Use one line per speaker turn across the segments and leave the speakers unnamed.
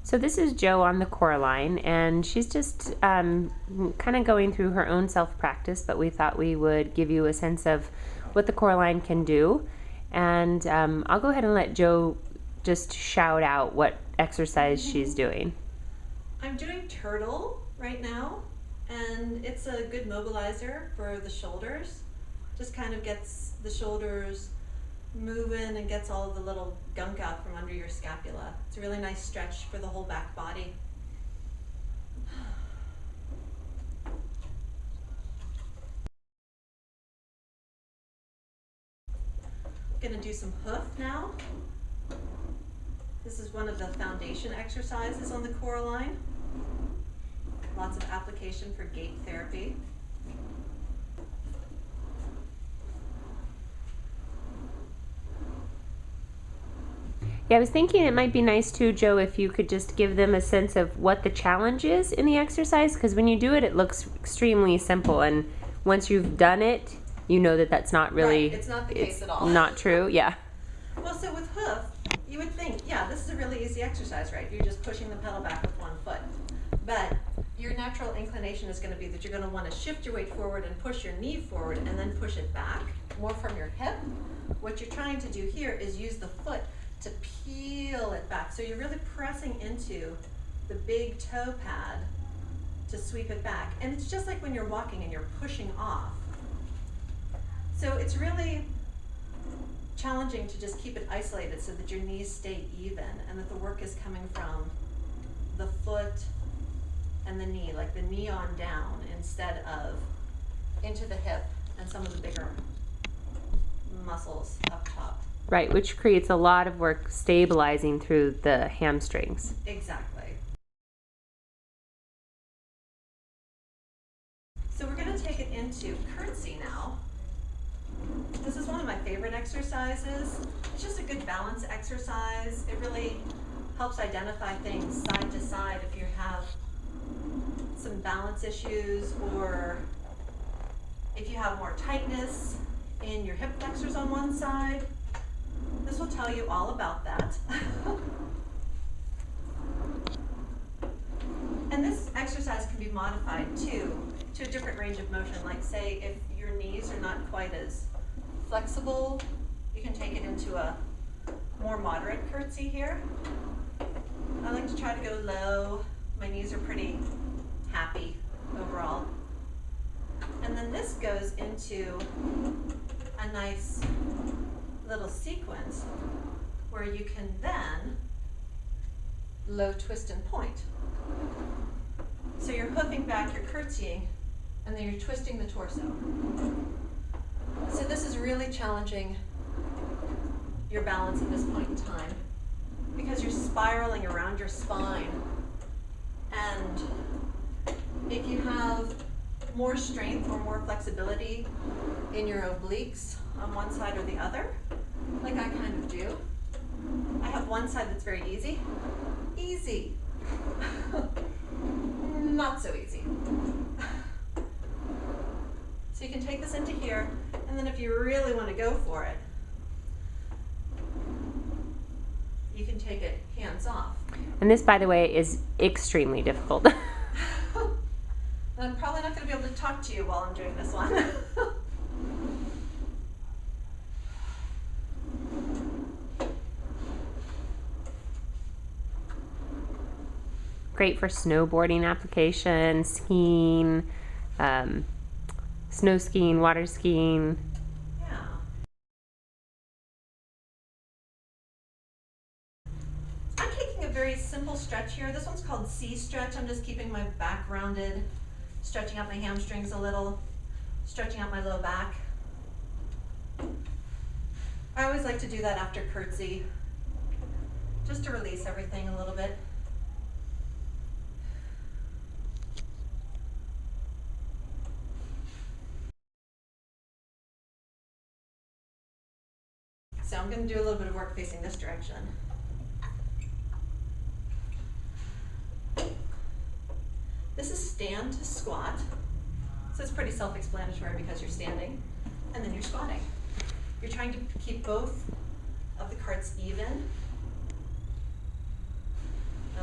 So this is Jo on the CoreAlign, and she's just kind of going through her own self-practice, but we thought we would give you a sense of what the CoreAlign can do. And I'll go ahead and let Jo just shout out what exercise she's doing.
I'm doing turtle right now, and it's a good mobilizer for the shoulders. Just kind of gets the shoulders moving and gets all of the little gunk out from under your scapula. It's a really nice stretch for the whole back body. I'm gonna do some hoof now. This is one of the foundation exercises on the CoreAlign. Lots of application for gait therapy.
Yeah, I was thinking it might be nice too, Jo, if you could just give them a sense of what the challenge is in the exercise, because when you do it, it looks extremely simple, and once you've done it, you know that that's not really...
Right, it's not the case at all.
Not true, yeah.
Well, so with hoof, you would think, yeah, this is a really easy exercise, right? You're just pushing the pedal back with one foot. But your natural inclination is going to be that you're going to want to shift your weight forward and push your knee forward and then push it back, more from your hip. What you're trying to do here is use the foot to peel it back. So you're really pressing into the big toe pad to sweep it back. And it's just like when you're walking and you're pushing off. So it's really challenging to just keep it isolated so that your knees stay even and that the work is coming from the foot and the knee, like the knee on down instead of into the hip and some of the bigger muscles up top.
Right, which creates a lot of work stabilizing through the hamstrings.
Exactly. So we're going to take it into curtsy now. This is one of my favorite exercises. It's just a good balance exercise. It really helps identify things side to side if you have some balance issues or if you have more tightness in your hip flexors on one side. This will tell you all about that. And this exercise can be modified too to a different range of motion. Like say if your knees are not quite as flexible, you can take it into a more moderate curtsy here. I like to try to go low. My knees are pretty happy overall. And then this goes into a nice little sequence where you can then low twist and point. So you're hoofing back, you're curtsying, and then you're twisting the torso. So this is really challenging your balance at this point in time because you're spiraling around your spine. And if you have more strength or more flexibility in your obliques on one side or the other, like I kind of do, I have one side that's very easy. Easy. Not so easy. So you can take this into here, and then if you really want to go for it, you can take it hands off.
And this, by the way, is extremely difficult.
I'm probably not going to be able to talk to you while I'm doing this one.
Great for snowboarding application, skiing, snow skiing, water skiing.
Yeah. I'm taking a very simple stretch here. This one's called C stretch. I'm just keeping my back rounded, stretching out my hamstrings a little, stretching out my low back. I always like to do that after curtsy, just to release everything a little bit. So I'm going to do a little bit of work facing this direction. This is stand to squat. So it's pretty self-explanatory because you're standing and then you're squatting. You're trying to keep both of the carts even.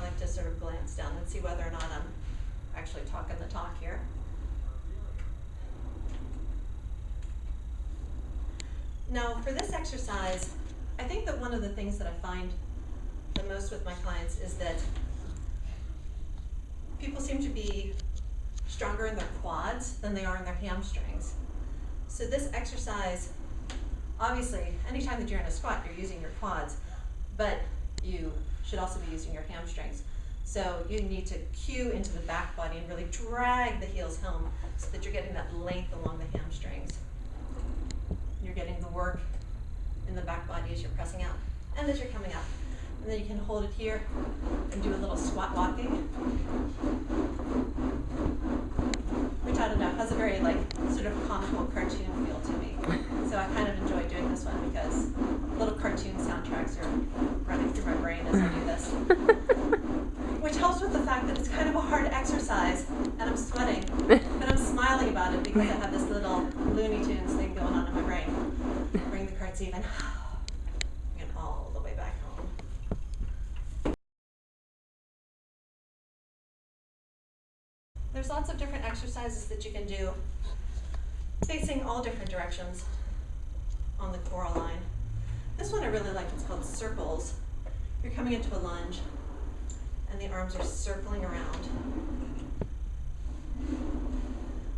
like to sort of glance down and see whether or not I'm actually talking the talk here. Now, for this exercise, I think that one of the things that I find the most with my clients is that people seem to be stronger in their quads than they are in their hamstrings. So this exercise, obviously, anytime that you're in a squat, you're using your quads, but you should also be using your hamstrings. So you need to cue into the back body and really drag the heels home so that you're getting that length along the hamstrings. You're getting the work in the back body as you're pressing out and as you're coming up. And then you can hold it here and do a little squat walking, which I don't know, has a very like sort of comical cartoon feel to me. So I kind of enjoy doing this one because little cartoon soundtracks are running through my brain as I do this. Which helps with the fact that it's kind of a hard exercise and I'm sweating, but I'm smiling about it because I have this little Looney Tunes thing going on in my brain. Bring the carts even. Bring it all the way back home. There's lots of different exercises that you can do facing all different directions on the CoreAlign. This one I really like, it's called circles. You're coming into a lunge and the arms are circling around.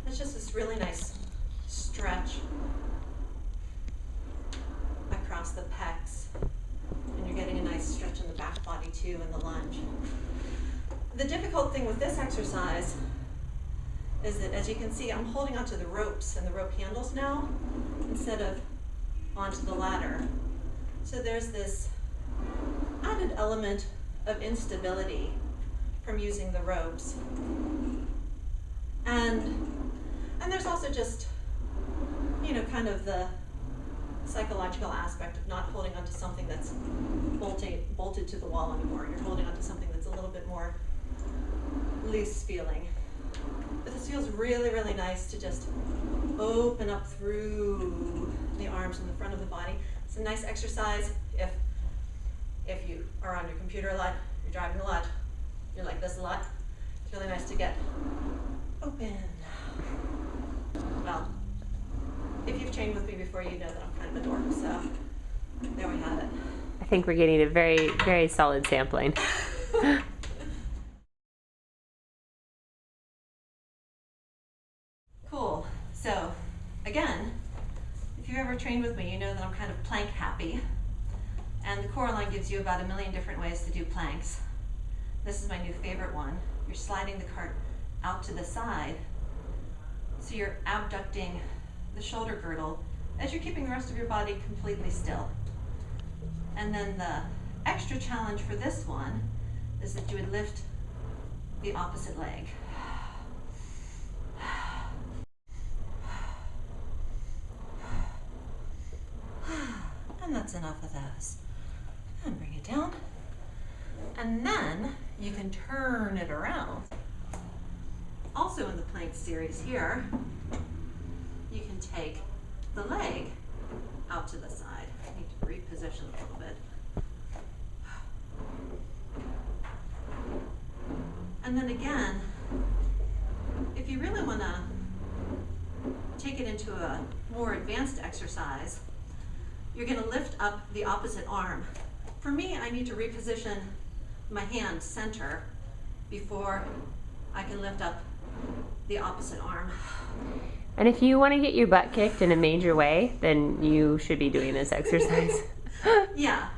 It's just this really nice stretch across the pecs, and you're getting a nice stretch in the back body too in the lunge. The difficult thing with this exercise is that, as you can see, I'm holding onto the ropes and the rope handles now instead of onto the ladder. So there's this added element of instability from using the ropes. And there's also just, you know, kind of the psychological aspect of not holding onto something that's bolted to the wall anymore. You're holding onto something that's a little bit more loose feeling. But this feels really, really nice to just open up through the arms and the front of the body. It's a nice exercise if you are on your computer a lot, you're driving a lot, you're like this a lot. It's really nice to get open. Well, if you've trained with me before, you know that I'm kind of a dork, so there we have it.
I think we're getting a very, very solid sampling.
Cool. So, again, if you've ever trained with me, you know that I'm kind of plank happy. And the CoreAlign gives you about 1 million different ways to do planks. This is my new favorite one. You're sliding the cart out to the side, so you're abducting the shoulder girdle as you're keeping the rest of your body completely still. And then the extra challenge for this one is that you would lift the opposite leg. And that's enough of those. And bring it down. And then you can turn it around. Also in the plank series here, you can take the leg out to the side. I need to reposition a little bit. And then again, if you really want to take it into a more advanced exercise, you're going to lift up the opposite arm. For me, I need to reposition my hand center before I can lift up the opposite arm.
And if you want to get your butt kicked in a major way, then you should be doing this exercise.
Yeah.